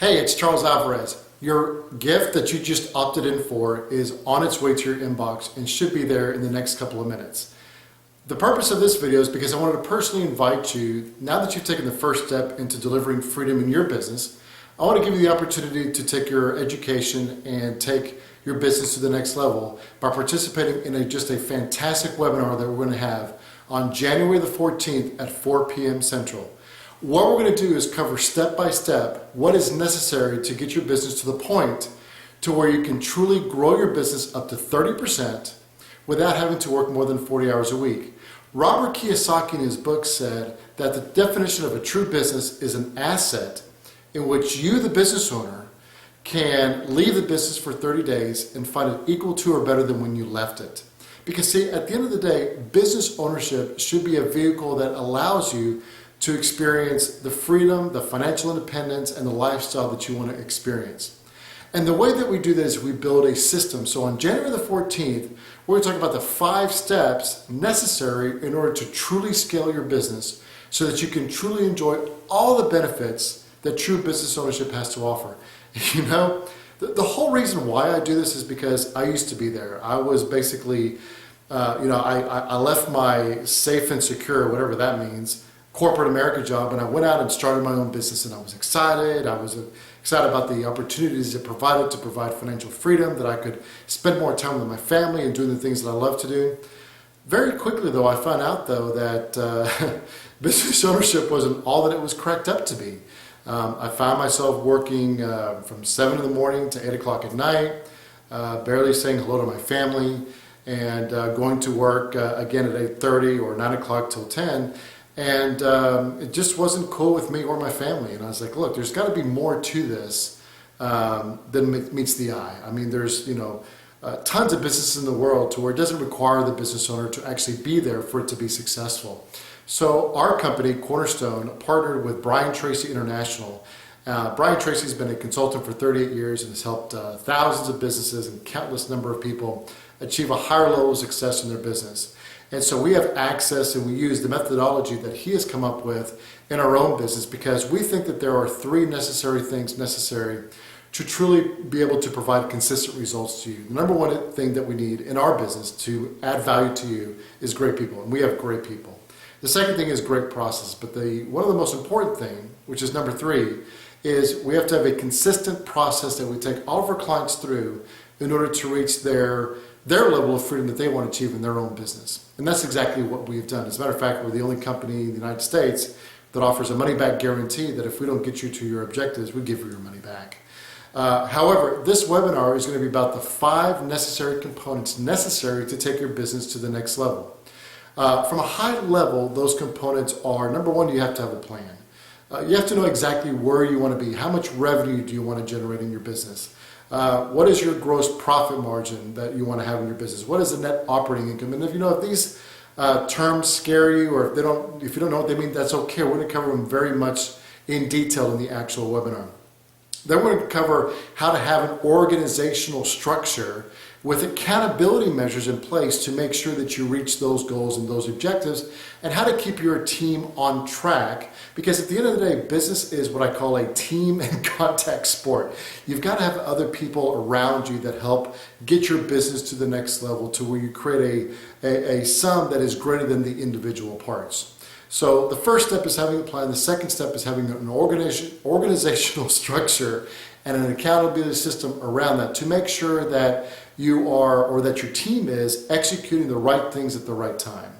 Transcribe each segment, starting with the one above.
Hey, it's Charles Alvarez. Your gift that you just opted in for is on its way to your inbox and should be there in the next couple of minutes. The purpose of this video is because I wanted to personally invite you, now that you've taken the first step into delivering freedom in your business, I want to give you the opportunity to take your education and take your business to the next level by participating in just a fantastic webinar that we're going to have on January the 14th at 4 p.m. Central. What we're going to do is cover step by step what is necessary to get your business to the point to where you can truly grow your business up to 30% without having to work more than 40 hours a week. Robert Kiyosaki in his book said that the definition of a true business is an asset in which you, the business owner, can leave the business for 30 days and find it equal to or better than when you left it. Because see, at the end of the day, business ownership should be a vehicle that allows you to experience the freedom, the financial independence, and the lifestyle that you want to experience. And the way that we do this is we build a system. So on January the 14th, we're going to talk about the 5 steps necessary in order to truly scale your business so that you can truly enjoy all the benefits that true business ownership has to offer. You know, the whole reason why I do this is because I used to be there. I was basically, I left my safe and secure, whatever that means, corporate America job, and I went out and started my own business, and I was excited. I was excited about the opportunities it provided to provide financial freedom, that I could spend more time with my family and doing the things that I love to do. Very quickly though, I found out though that business ownership wasn't all that it was cracked up to be. I found myself working from 7 in the morning to 8 o'clock at night, barely saying hello to my family, and going to work again at 8:30 or 9 o'clock till 10. And it just wasn't cool with me or my family. And I was like, look, there's got to be more to this than meets the eye. I mean, there's, tons of businesses in the world to where it doesn't require the business owner to actually be there for it to be successful. So our company, Cornerstone, partnered with Brian Tracy International. Brian Tracy has been a consultant for 38 years and has helped thousands of businesses and countless number of people achieve a higher level of success in their business. And so we have access and we use the methodology that he has come up with in our own business because we think that there are 3 necessary things necessary to truly be able to provide consistent results to you. The number one thing that we need in our business to add value to you is great people, and we have great people. The second thing is great process, but one of the most important thing, which is number 3, is we have to have a consistent process that we take all of our clients through in order to reach their level of freedom that they want to achieve in their own business. And that's exactly what we've done. As a matter of fact, we're the only company in the United States that offers a money-back guarantee that if we don't get you to your objectives, we give you your money back. However, this webinar is going to be about the 5 necessary components necessary to take your business to the next level. From a high level, those components are, number 1, you have to have a plan. You have to know exactly where you want to be. How much revenue do you want to generate in your business? What is your gross profit margin that you want to have in your business? What is the net operating income? And if these terms scare you, or if you don't know what they mean, that's okay. We're going to cover them very much in detail in the actual webinar. Then we're going to cover how to have an organizational structure with accountability measures in place to make sure that you reach those goals and those objectives, and how to keep your team on track. Because at the end of the day, business is what I call a team and contact sport. You've got to have other people around you that help get your business to the next level, to where you create a sum that is greater than the individual parts. So the first step is having a plan. The second step is having an organizational structure and an accountability system around that to make sure that you are, or that your team is, executing the right things at the right time.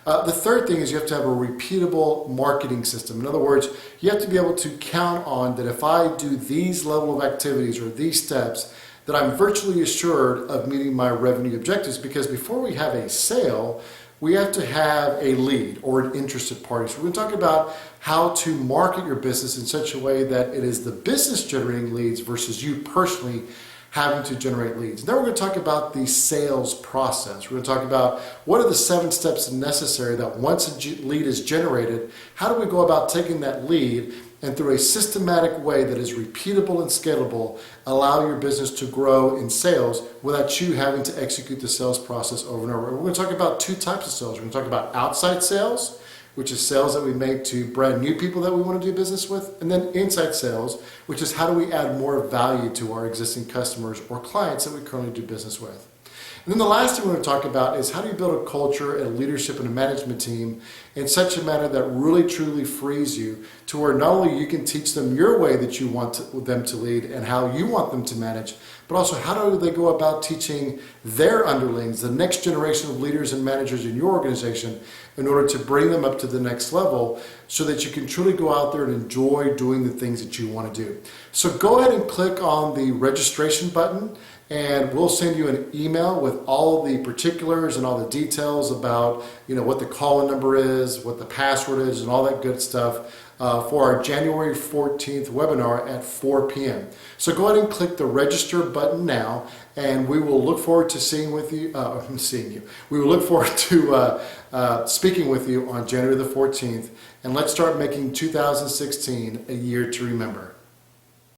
The third thing is you have to have a repeatable marketing system. In other words, you have to be able to count on that if I do these level of activities or these steps, that I'm virtually assured of meeting my revenue objectives. Because before we have a sale, we have to have a lead or an interested party. So we're going to talk about how to market your business in such a way that it is the business generating leads versus you personally having to generate leads. Then we're going to talk about the sales process. We're going to talk about what are the 7 steps necessary that once a lead is generated, how do we go about taking that lead and through a systematic way that is repeatable and scalable, allow your business to grow in sales without you having to execute the sales process over and over. We're going to talk about 2 types of sales. We're going to talk about outside sales, which is sales that we make to brand new people that we want to do business with, and then inside sales, which is how do we add more value to our existing customers or clients that we currently do business with. And then the last thing we're going to talk about is how do you build a culture and a leadership and a management team in such a manner that really truly frees you to where not only you can teach them your way that you want them to lead and how you want them to manage, but also how do they go about teaching their underlings, the next generation of leaders and managers in your organization, in order to bring them up to the next level so that you can truly go out there and enjoy doing the things that you want to do. So go ahead and click on the registration button, and we'll send you an email with all the particulars and all the details about, what the call-in number is, what the password is, and all that good stuff for our January 14th webinar at 4 p.m. So go ahead and click the register button now, and we will look forward to seeing you. We will look forward to speaking with you on January the 14th, and let's start making 2016 a year to remember.